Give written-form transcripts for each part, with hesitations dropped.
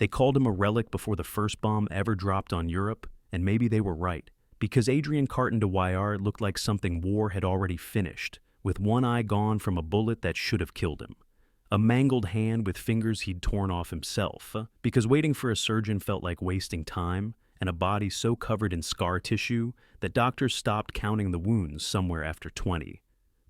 They called him a relic before the first bomb ever dropped on Europe, and maybe they were right, because Adrian Carton de Wyatt looked like something war had already finished, with one eye gone from a bullet that should have killed him. A mangled hand with fingers he'd torn off himself, because waiting for a surgeon felt like wasting time, and a body so covered in scar tissue that doctors stopped counting the wounds somewhere after 20.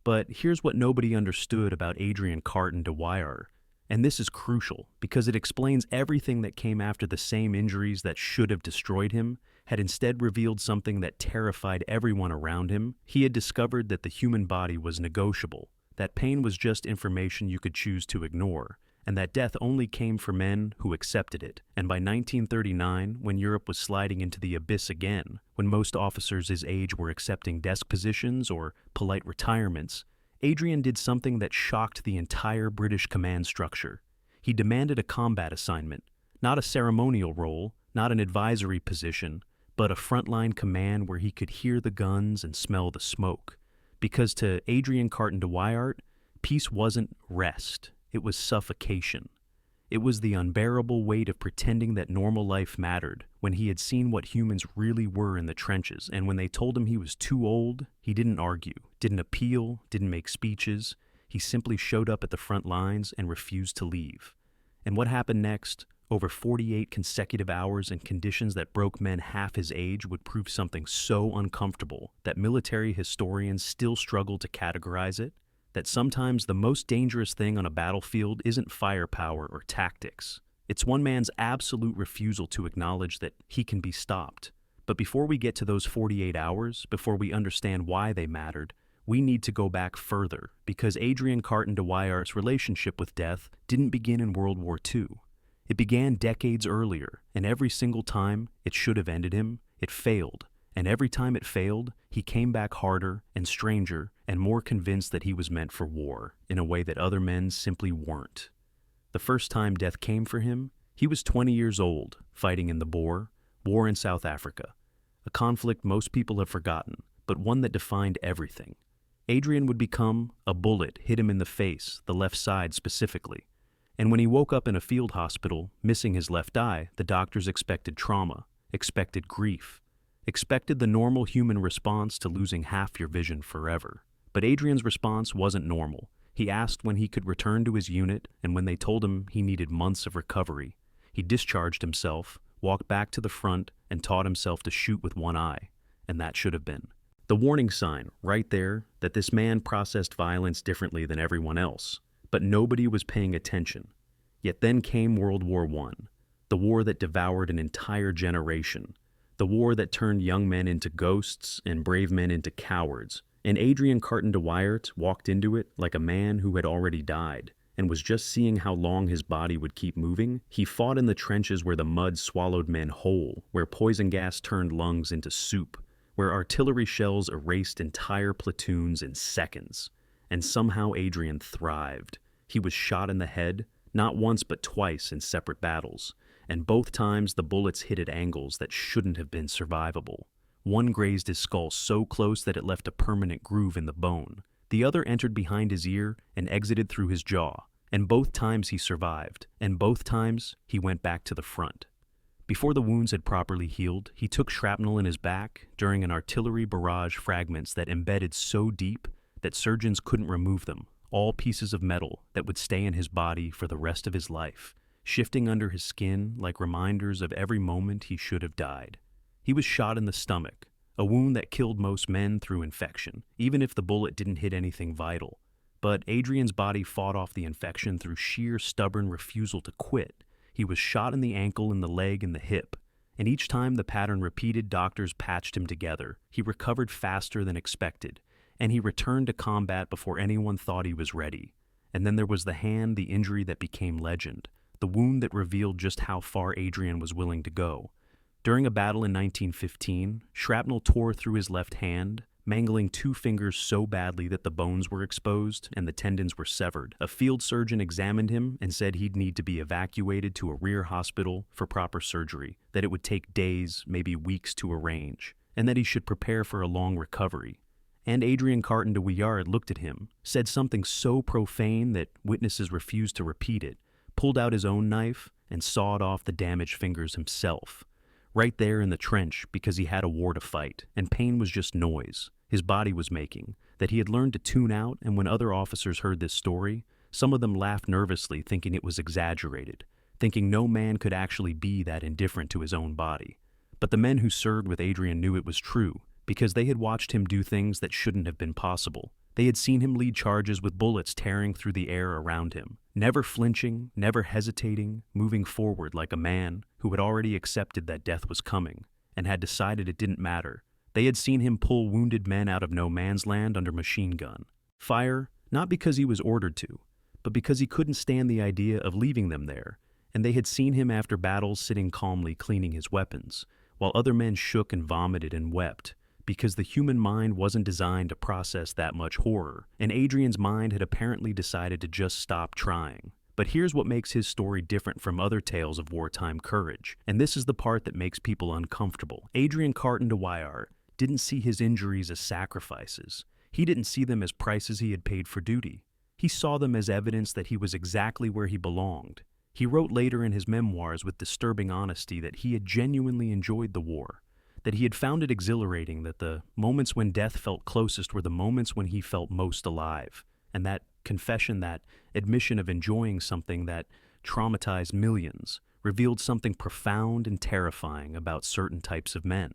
But here's what nobody understood about Adrian Carton de Wyatt, and this is crucial because it explains everything that came after the same injuries that should have destroyed him had instead revealed something that terrified everyone around him. He had discovered that the human body was negotiable, that pain was just information you could choose to ignore, and that death only came for men who accepted it. And by 1939, when Europe was sliding into the abyss again, when most officers his age were accepting desk positions or polite retirements, Adrian did something that shocked the entire British command structure. He demanded a combat assignment, not a ceremonial role, not an advisory position, but a frontline command where he could hear the guns and smell the smoke. Because to Adrian Carton de Wyatt, peace wasn't rest, it was suffocation. It was the unbearable weight of pretending that normal life mattered when he had seen what humans really were in the trenches, and when they told him he was too old, he didn't argue, didn't appeal, didn't make speeches. He simply showed up at the front lines and refused to leave. And what happened next, over 48 consecutive hours in conditions that broke men half his age, would prove something so uncomfortable that military historians still struggle to categorize it, that sometimes the most dangerous thing on a battlefield isn't firepower or tactics. It's one man's absolute refusal to acknowledge that he can be stopped. But before we get to those 48 hours, before we understand why they mattered, we need to go back further, because Adrian Carton de Wyatt's relationship with death didn't begin in World War II. It began decades earlier, and every single time it should have ended him, it failed. And every time it failed, he came back harder and stranger and more convinced that he was meant for war, in a way that other men simply weren't. The first time death came for him, he was 20 years old, fighting in the Boer War in South Africa, a conflict most people have forgotten, but one that defined everything. Adrian would become a bullet hit him in the face, the left side specifically. And when he woke up in a field hospital, missing his left eye, the doctors expected trauma, expected grief, expected the normal human response to losing half your vision forever. But Adrian's response wasn't normal. He asked when he could return to his unit, and when they told him he needed months of recovery, he discharged himself, walked back to the front, and taught himself to shoot with one eye. And that should have been the warning sign right there that this man processed violence differently than everyone else. But nobody was paying attention. Yet then came World War I, the war that devoured an entire generation, the war that turned young men into ghosts and brave men into cowards. And Adrian Carton de Wyatt walked into it like a man who had already died and was just seeing how long his body would keep moving. He fought in the trenches where the mud swallowed men whole, where poison gas turned lungs into soup, where artillery shells erased entire platoons in seconds. And somehow Adrian thrived. He was shot in the head, not once but twice in separate battles, and both times the bullets hit at angles that shouldn't have been survivable. One grazed his skull so close that it left a permanent groove in the bone. The other entered behind his ear and exited through his jaw, and both times he survived, and both times he went back to the front. Before the wounds had properly healed, he took shrapnel in his back during an artillery barrage fragments that embedded so deep that surgeons couldn't remove them, all pieces of metal that would stay in his body for the rest of his life, shifting under his skin like reminders of every moment he should have died. He was shot in the stomach, a wound that killed most men through infection, even if the bullet didn't hit anything vital. But Adrian's body fought off the infection through sheer stubborn refusal to quit. He was shot in the ankle, in the leg, and the hip, and each time the pattern repeated, doctors patched him together. He recovered faster than expected, and he returned to combat before anyone thought he was ready. And then there was the hand, the injury that became legend, the wound that revealed just how far Adrian was willing to go. During a battle in 1915, shrapnel tore through his left hand, mangling 2 fingers so badly that the bones were exposed and the tendons were severed. A field surgeon examined him and said he'd need to be evacuated to a rear hospital for proper surgery, that it would take days, maybe weeks to arrange, and that he should prepare for a long recovery. And Adrian Carton de Wyatt looked at him, said something so profane that witnesses refused to repeat it, pulled out his own knife, and sawed off the damaged fingers himself. Right there in the trench because he had a war to fight, and pain was just noise his body was making, that he had learned to tune out, and when other officers heard this story, some of them laughed nervously thinking it was exaggerated, thinking no man could actually be that indifferent to his own body. But the men who served with Adrian knew it was true, because they had watched him do things that shouldn't have been possible. They had seen him lead charges with bullets tearing through the air around him, never flinching, never hesitating, moving forward like a man who had already accepted that death was coming and had decided it didn't matter. They had seen him pull wounded men out of no man's land under machine gun fire, not because he was ordered to, but because he couldn't stand the idea of leaving them there, and they had seen him after battles sitting calmly cleaning his weapons, while other men shook and vomited and wept, because the human mind wasn't designed to process that much horror, and Adrian's mind had apparently decided to just stop trying. But here's what makes his story different from other tales of wartime courage, and this is the part that makes people uncomfortable. Adrian Carton de Wyatt didn't see his injuries as sacrifices. He didn't see them as prices he had paid for duty. He saw them as evidence that he was exactly where he belonged. He wrote later in his memoirs with disturbing honesty that he had genuinely enjoyed the war, that he had found it exhilarating, that the moments when death felt closest were the moments when he felt most alive, and that confession, that admission of enjoying something that traumatized millions, revealed something profound and terrifying about certain types of men.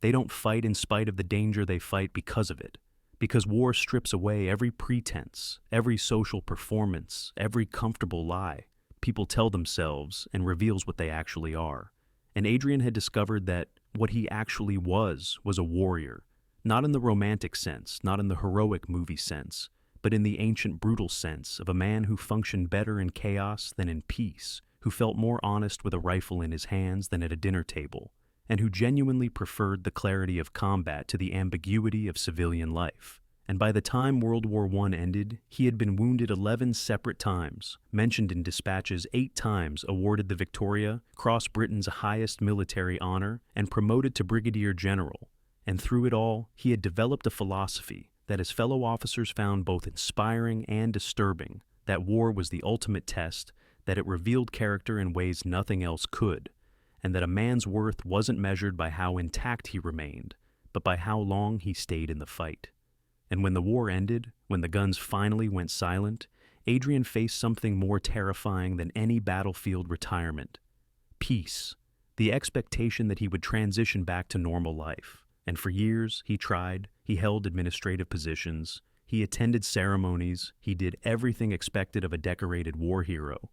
They don't fight in spite of the danger, they fight because of it. Because war strips away every pretense, every social performance, every comfortable lie people tell themselves and reveals what they actually are. And Adrian had discovered that what he actually was a warrior, not in the romantic sense, not in the heroic movie sense, but in the ancient brutal sense of a man who functioned better in chaos than in peace, who felt more honest with a rifle in his hands than at a dinner table, and who genuinely preferred the clarity of combat to the ambiguity of civilian life. And by the time World War I ended, he had been wounded 11 separate times, mentioned in dispatches 8 times, awarded the Victoria, Cross Britain's highest military honor, and promoted to brigadier general. And through it all, he had developed a philosophy that his fellow officers found both inspiring and disturbing, that war was the ultimate test, that it revealed character in ways nothing else could, and that a man's worth wasn't measured by how intact he remained, but by how long he stayed in the fight. And when the war ended, when the guns finally went silent, Adrian faced something more terrifying than any battlefield retirement: peace, the expectation that he would transition back to normal life. And for years, he tried, he held administrative positions, he attended ceremonies, he did everything expected of a decorated war hero.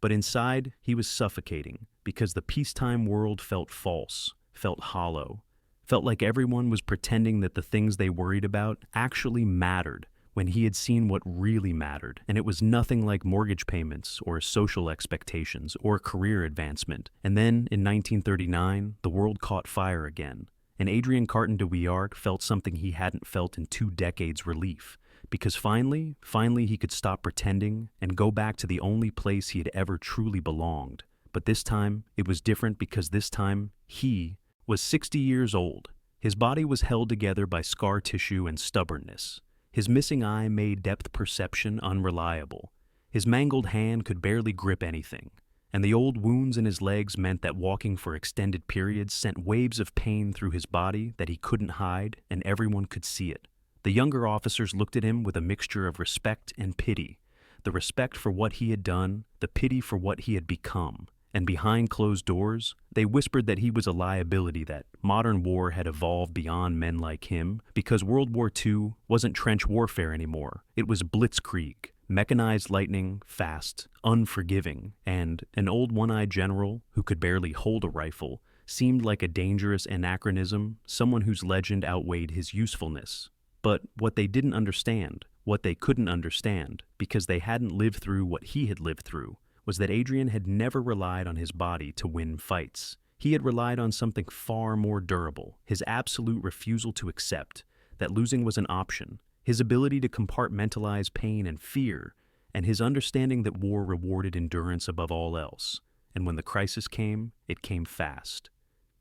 But inside, he was suffocating, because the peacetime world felt false, felt hollow, felt like everyone was pretending that the things they worried about actually mattered, when he had seen what really mattered, and it was nothing like mortgage payments or social expectations or career advancement. And then, in 1939, the world caught fire again, and Adrian Carton de Wyatt felt something he hadn't felt in 2 decades: relief. Because finally he could stop pretending and go back to the only place he had ever truly belonged. But this time, it was different, because this time, he was 60 years old. His body was held together by scar tissue and stubbornness. His missing eye made depth perception unreliable. His mangled hand could barely grip anything, and the old wounds in his legs meant that walking for extended periods sent waves of pain through his body that he couldn't hide, and everyone could see it. The younger officers looked at him with a mixture of respect and pity, the respect for what he had done, the pity for what he had become. And behind closed doors, they whispered that he was a liability, that modern war had evolved beyond men like him, because World War II wasn't trench warfare anymore. It was blitzkrieg, mechanized lightning, fast, unforgiving, and an old one-eyed general who could barely hold a rifle seemed like a dangerous anachronism, someone whose legend outweighed his usefulness. But what they didn't understand, what they couldn't understand, because they hadn't lived through what he had lived through, was that Adrian had never relied on his body to win fights. He had relied on something far more durable: his absolute refusal to accept that losing was an option, his ability to compartmentalize pain and fear, and his understanding that war rewarded endurance above all else. And when the crisis came, it came fast.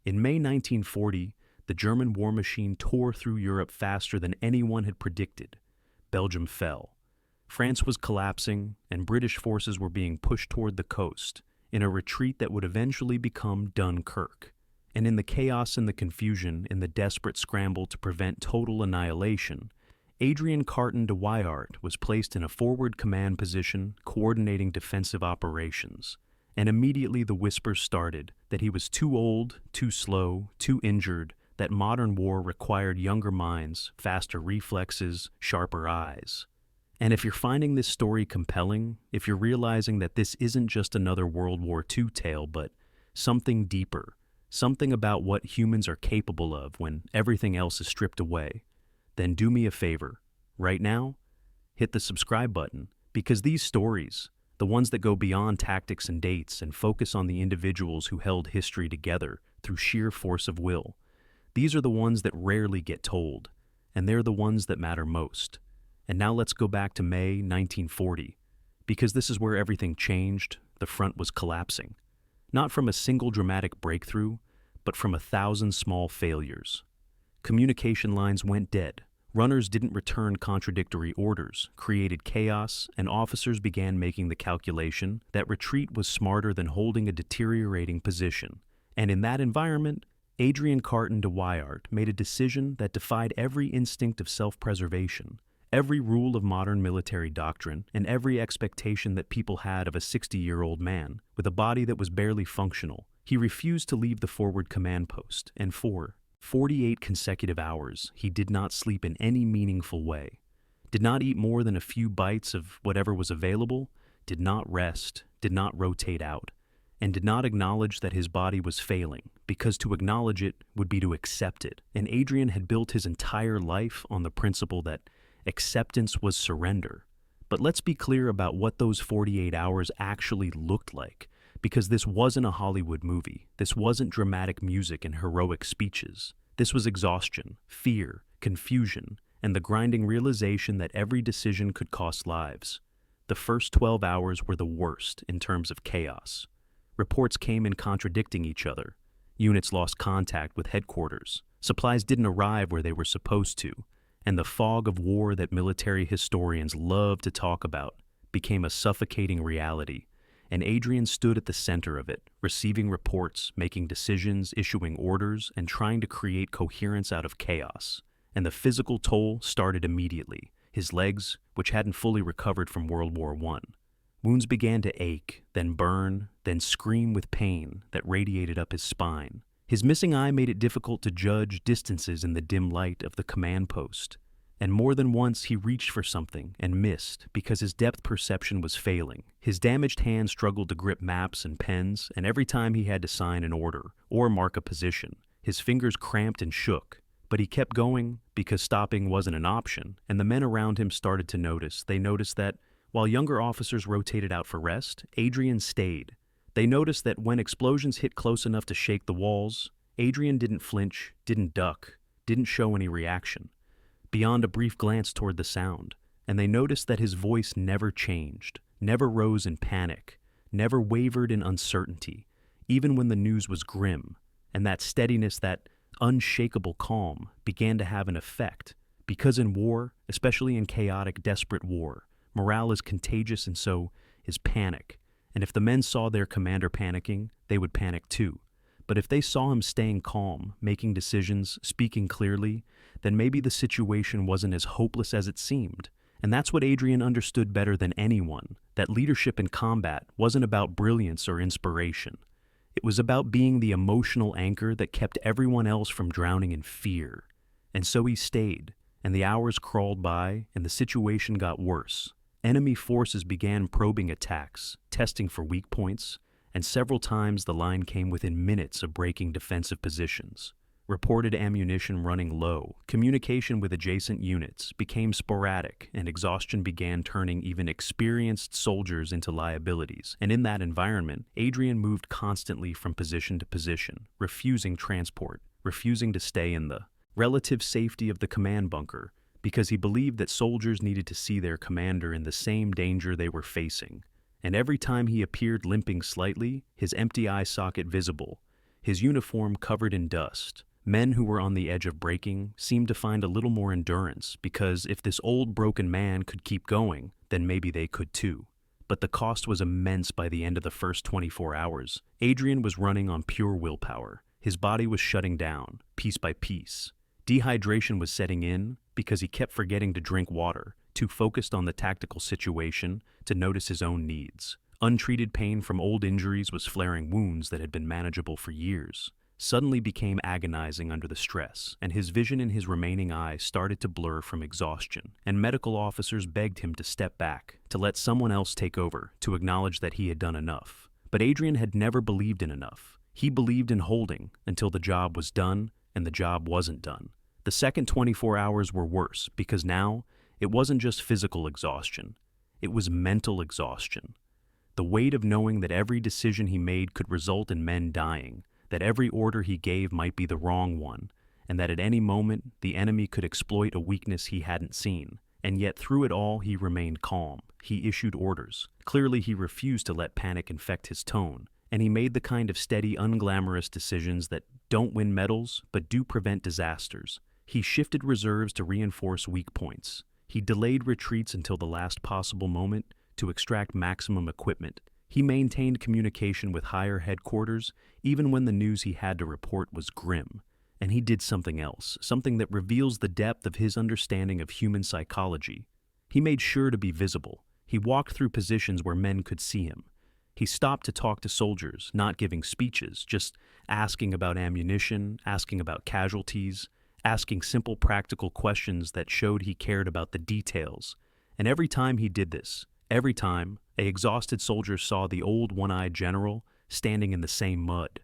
In May 1940, the German war machine tore through Europe faster than anyone had predicted. Belgium fell. France was collapsing, and British forces were being pushed toward the coast. in a retreat that would eventually become Dunkirk. And in the chaos and the confusion, in the desperate scramble to prevent total annihilation, Adrian Carton de Wyatt was placed in a forward command position coordinating defensive operations. And immediately the whispers started that he was too old, too slow, too injured, that modern war required younger minds, faster reflexes, sharper eyes. And if you're finding this story compelling, if you're realizing that this isn't just another World War II tale, but something deeper, something about what humans are capable of when everything else is stripped away, then do me a favor. Right now, hit the subscribe button, because these stories, the ones that go beyond tactics and dates and focus on the individuals who held history together through sheer force of will, these are the ones that rarely get told, and they're the ones that matter most. And now let's go back to May 1940, because this is where everything changed. The front was collapsing. Not from a single dramatic breakthrough, but from 1,000 small failures. Communication lines went dead. Runners didn't return contradictory orders, created chaos, and officers began making the calculation that retreat was smarter than holding a deteriorating position. And in that environment, Adrian Carton de Wyatt made a decision that defied every instinct of self-preservation, every rule of modern military doctrine, and every expectation that people had of a 60-year-old man with a body that was barely functional. He refused to leave the forward command post, and for 48 consecutive hours, he did not sleep in any meaningful way, did not eat more than a few bites of whatever was available, did not rest, did not rotate out, and did not acknowledge that his body was failing, because to acknowledge it would be to accept it. And Adrian had built his entire life on the principle that acceptance was surrender. But let's be clear about what those 48 hours actually looked like, because this wasn't a Hollywood movie. This wasn't dramatic music and heroic speeches. This was exhaustion, fear, confusion, and the grinding realization that every decision could cost lives. The first 12 hours were the worst in terms of chaos. Reports came in contradicting each other. Units lost contact with headquarters. Supplies didn't arrive where they were supposed to. And the fog of war that military historians love to talk about became a suffocating reality. And Adrian stood at the center of it, receiving reports, making decisions, issuing orders, and trying to create coherence out of chaos. And the physical toll started immediately. His legs, which hadn't fully recovered from World War I. Wounds began to ache, then burn, then scream with pain that radiated up his spine. His missing eye made it difficult to judge distances in the dim light of the command post. And more than once he reached for something and missed because his depth perception was failing. His damaged hand struggled to grip maps and pens, and every time he had to sign an order or mark a position, his fingers cramped and shook. But he kept going because stopping wasn't an option, and the men around him started to notice. They noticed that while younger officers rotated out for rest, Adrian stayed. They noticed that when explosions hit close enough to shake the walls, Adrian didn't flinch, didn't duck, didn't show any reaction, beyond a brief glance toward the sound. And they noticed that his voice never changed, never rose in panic, never wavered in uncertainty, even when the news was grim. And that steadiness, that unshakable calm, began to have an effect. Because in war, especially in chaotic, desperate war, morale is contagious, and so is panic. And if the men saw their commander panicking, they would panic too. But if they saw him staying calm, making decisions, speaking clearly, then maybe the situation wasn't as hopeless as it seemed. And that's what Adrian understood better than anyone, that leadership in combat wasn't about brilliance or inspiration. It was about being the emotional anchor that kept everyone else from drowning in fear. And so he stayed, and the hours crawled by, and the situation got worse. Enemy forces began probing attacks, testing for weak points, and several times the line came within minutes of breaking defensive positions. Reported ammunition running low, communication with adjacent units became sporadic, and exhaustion began turning even experienced soldiers into liabilities. And in that environment, Adrian moved constantly from position to position, refusing transport, refusing to stay in the relative safety of the command bunker, because he believed that soldiers needed to see their commander in the same danger they were facing. And every time he appeared limping slightly, his empty eye socket visible, his uniform covered in dust, men who were on the edge of breaking seemed to find a little more endurance, because if this old broken man could keep going, then maybe they could too. but the cost was immense by the end of the first 24 hours. Adrian was running on pure willpower. His body was shutting down, piece by piece. Dehydration was setting in because he kept forgetting to drink water, too focused on the tactical situation to notice his own needs. Untreated pain from old injuries was flaring wounds that had been manageable for years. Suddenly became agonizing under the stress, and his vision in his remaining eye started to blur from exhaustion, and medical officers begged him to step back, to let someone else take over, to acknowledge that he had done enough. But Adrian had never believed in enough. He believed in holding until the job was done, and the job wasn't done. The second 24 hours were worse, because now it wasn't just physical exhaustion, it was mental exhaustion. The weight of knowing that every decision he made could result in men dying, that every order he gave might be the wrong one, and that at any moment the enemy could exploit a weakness he hadn't seen. And yet through it all he remained calm. He issued orders. Clearly he refused to let panic infect his tone, and he made the kind of steady, unglamorous decisions that don't win medals but do prevent disasters. He shifted reserves to reinforce weak points. He delayed retreats until the last possible moment to extract maximum equipment. He maintained communication with higher headquarters even when the news he had to report was grim. And he did something else, something that reveals the depth of his understanding of human psychology. He made sure to be visible. He walked through positions where men could see him. He stopped to talk to soldiers, not giving speeches, just asking about ammunition, asking about casualties, asking simple practical questions that showed he cared about the details. And every time he did this, every time, an exhausted soldier saw the old one-eyed general standing in the same mud,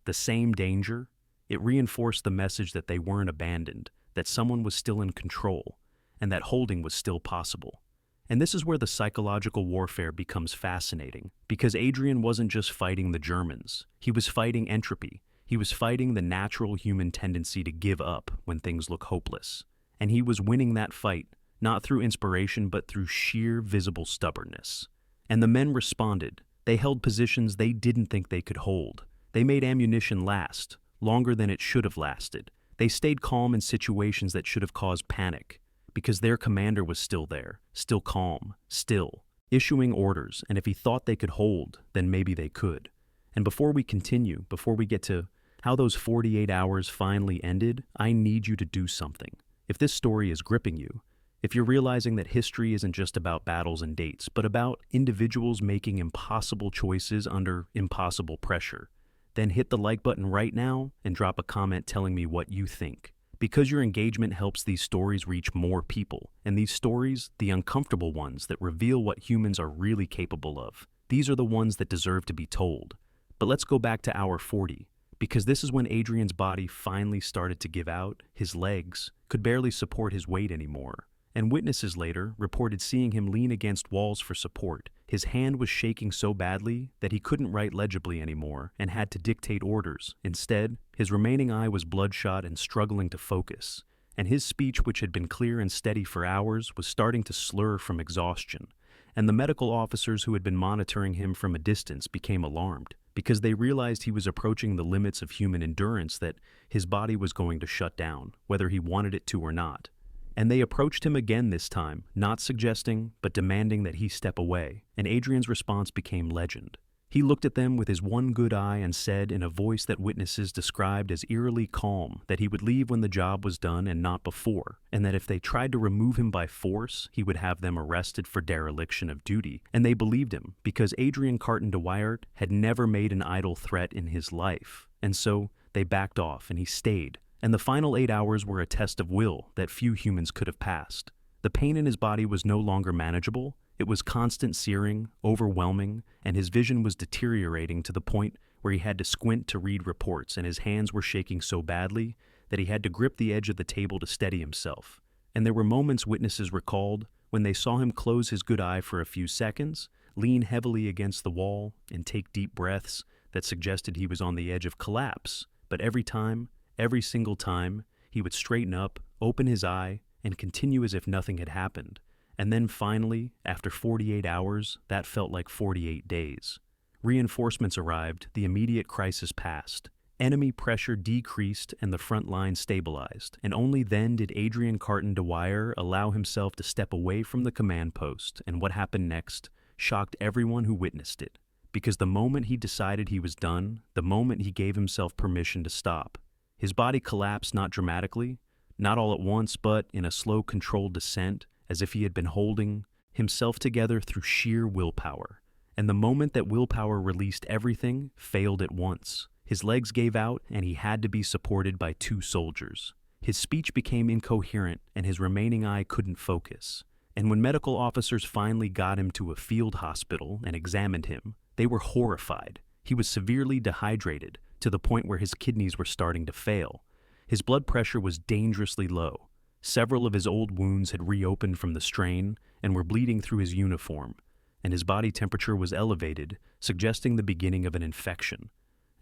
the same danger. It reinforced the message that they weren't abandoned, that someone was still in control, and that holding was still possible. And this is where the psychological warfare becomes fascinating, because Adrian wasn't just fighting the Germans. He was fighting entropy. He was fighting the natural human tendency to give up when things look hopeless. And he was winning that fight, not through inspiration, but through sheer visible stubbornness. And the men responded. They held positions they didn't think they could hold. They made ammunition last, longer than it should have lasted. They stayed calm in situations that should have caused panic, because their commander was still there, still calm, still, issuing orders, and if he thought they could hold, then maybe they could. And before we continue, before we get to how those 48 hours finally ended, I need you to do something. If this story is gripping you, if you're realizing that history isn't just about battles and dates, but about individuals making impossible choices under impossible pressure, then hit the like button right now and drop a comment telling me what you think. Because your engagement helps these stories reach more people, and these stories, the uncomfortable ones that reveal what humans are really capable of, these are the ones that deserve to be told. But let's go back to hour 40, because this is when Adrian's body finally started to give out. His legs could barely support his weight anymore. And witnesses later reported seeing him lean against walls for support. His hand was shaking so badly that he couldn't write legibly anymore and had to dictate orders. Instead, his remaining eye was bloodshot and struggling to focus, and his speech, which had been clear and steady for hours, was starting to slur from exhaustion. And the medical officers who had been monitoring him from a distance became alarmed, because they realized he was approaching the limits of human endurance, that his body was going to shut down, whether he wanted it to or not. And they approached him again this time, not suggesting, but demanding that he step away, and Adrian's response became legend. He looked at them with his one good eye and said in a voice that witnesses described as eerily calm that he would leave when the job was done and not before, and that if they tried to remove him by force, he would have them arrested for dereliction of duty. And they believed him, because Adrian Carton de Wyaart had never made an idle threat in his life. And so they backed off, and he stayed. And the final 8 hours were a test of will that few humans could have passed. The pain in his body was no longer manageable. It was constant searing, overwhelming, and his vision was deteriorating to the point where he had to squint to read reports, and his hands were shaking so badly that he had to grip the edge of the table to steady himself. And there were moments witnesses recalled when they saw him close his good eye for a few seconds, lean heavily against the wall, and take deep breaths that suggested he was on the edge of collapse. But every single time, he would straighten up, open his eye, and continue as if nothing had happened. And then finally, after 48 hours, that felt like 48 days. Reinforcements arrived, the immediate crisis passed. Enemy pressure decreased and the front line stabilized, and only then did Adrian Carton de Wyaart allow himself to step away from the command post, and what happened next shocked everyone who witnessed it. Because the moment he decided he was done, the moment he gave himself permission to stop, his body collapsed not dramatically, not all at once, but in a slow, controlled descent, as if he had been holding himself together through sheer willpower. And the moment that willpower released everything, failed at once. His legs gave out, and he had to be supported by 2 soldiers. His speech became incoherent, and his remaining eye couldn't focus. And when medical officers finally got him to a field hospital and examined him, they were horrified. He was severely dehydrated, to the point where his kidneys were starting to fail. His blood pressure was dangerously low. Several of his old wounds had reopened from the strain and were bleeding through his uniform, and his body temperature was elevated, suggesting the beginning of an infection.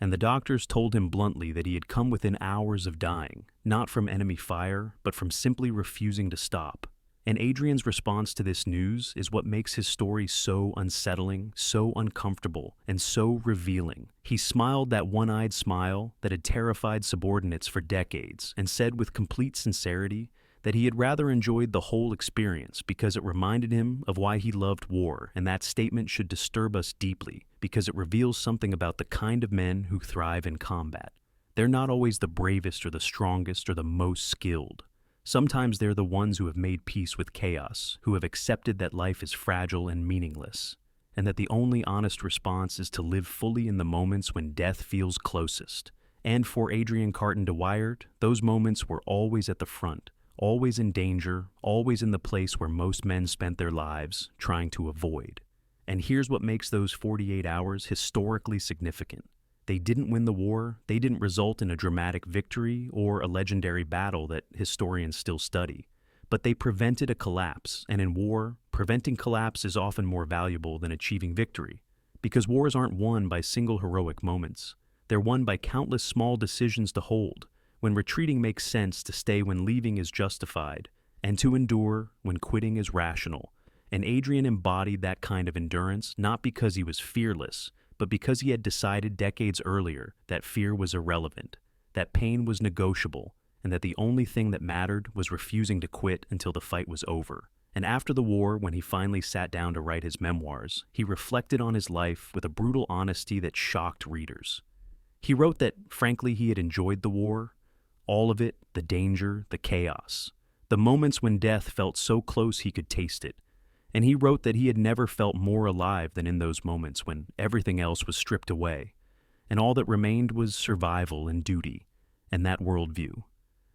And the doctors told him bluntly that he had come within hours of dying, not from enemy fire, but from simply refusing to stop. And Adrian's response to this news is what makes his story so unsettling, so uncomfortable, and so revealing. He smiled that one-eyed smile that had terrified subordinates for decades and said with complete sincerity that he had rather enjoyed the whole experience because it reminded him of why he loved war, and that statement should disturb us deeply because it reveals something about the kind of men who thrive in combat. They're not always the bravest or the strongest or the most skilled. Sometimes they're the ones who have made peace with chaos, who have accepted that life is fragile and meaningless, and that the only honest response is to live fully in the moments when death feels closest. And for Adrian Carton de Wyatt, those moments were always at the front, always in danger, always in the place where most men spent their lives trying to avoid. And here's what makes those 48 hours historically significant. They didn't win the war, they didn't result in a dramatic victory or a legendary battle that historians still study, but they prevented a collapse, and in war, preventing collapse is often more valuable than achieving victory, because wars aren't won by single heroic moments. They're won by countless small decisions to hold, when retreating makes sense, to stay when leaving is justified, and to endure when quitting is rational. And Adrian embodied that kind of endurance not because he was fearless, but because he had decided decades earlier that fear was irrelevant, that pain was negotiable, and that the only thing that mattered was refusing to quit until the fight was over. And after the war, when he finally sat down to write his memoirs, he reflected on his life with a brutal honesty that shocked readers. He wrote that, frankly, he had enjoyed the war, all of it, the danger, the chaos, the moments when death felt so close he could taste it. And he wrote that he had never felt more alive than in those moments when everything else was stripped away, and all that remained was survival and duty, and that worldview.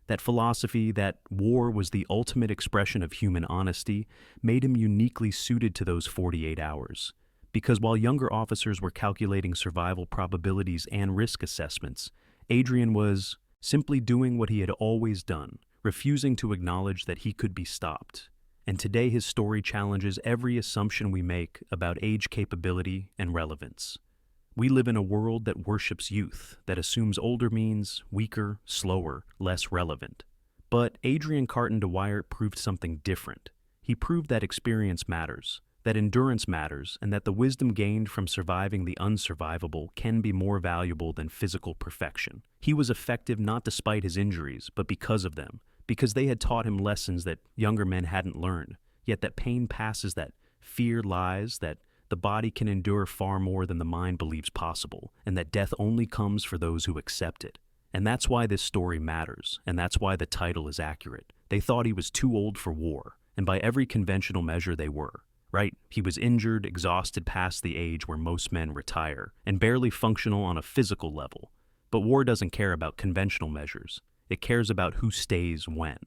That philosophy that war was the ultimate expression of human honesty made him uniquely suited to those 48 hours. Because while younger officers were calculating survival probabilities and risk assessments, Adrian was simply doing what he had always done, refusing to acknowledge that he could be stopped. And today his story challenges every assumption we make about age capability and relevance. We live in a world that worships youth, that assumes older means weaker, slower, less relevant. But Adrian Carton de Wyatt proved something different. He proved that experience matters, that endurance matters, and that the wisdom gained from surviving the unsurvivable can be more valuable than physical perfection. He was effective not despite his injuries, but because of them, because they had taught him lessons that younger men hadn't learned, yet that pain passes, that fear lies, that the body can endure far more than the mind believes possible, and that death only comes for those who accept it. And that's why this story matters, and that's why the title is accurate. They thought he was too old for war, and by every conventional measure they were. Right? He was injured, exhausted past the age where most men retire, and barely functional on a physical level. But war doesn't care about conventional measures. It cares about who stays when.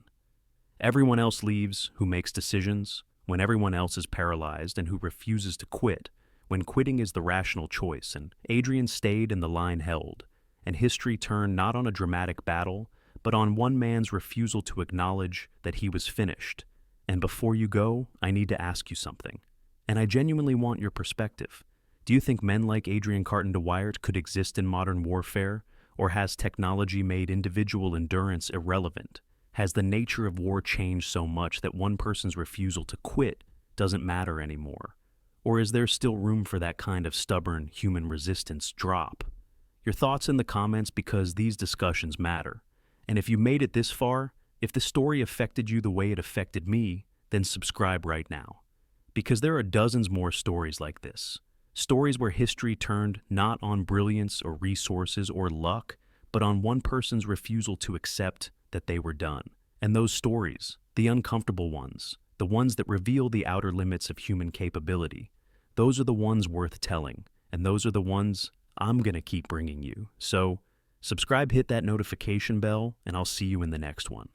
Everyone else leaves, who makes decisions, when everyone else is paralyzed, and who refuses to quit, when quitting is the rational choice. And Adrian stayed and the line held, and history turned not on a dramatic battle, but on one man's refusal to acknowledge that he was finished. And before you go, I need to ask you something. And I genuinely want your perspective. Do you think men like Adrian Carton de Wyatt could exist in modern warfare? Or has technology made individual endurance irrelevant? Has the nature of war changed so much that one person's refusal to quit doesn't matter anymore? Or is there still room for that kind of stubborn human resistance drop? Your thoughts in the comments, because these discussions matter. And if you made it this far, if the story affected you the way it affected me, then subscribe right now. because there are dozens more stories like this. Stories where history turned not on brilliance or resources or luck, but on one person's refusal to accept that they were done. And those stories, the uncomfortable ones, the ones that reveal the outer limits of human capability, those are the ones worth telling, and those are the ones I'm going to keep bringing you. So, subscribe, hit that notification bell, and I'll see you in the next one.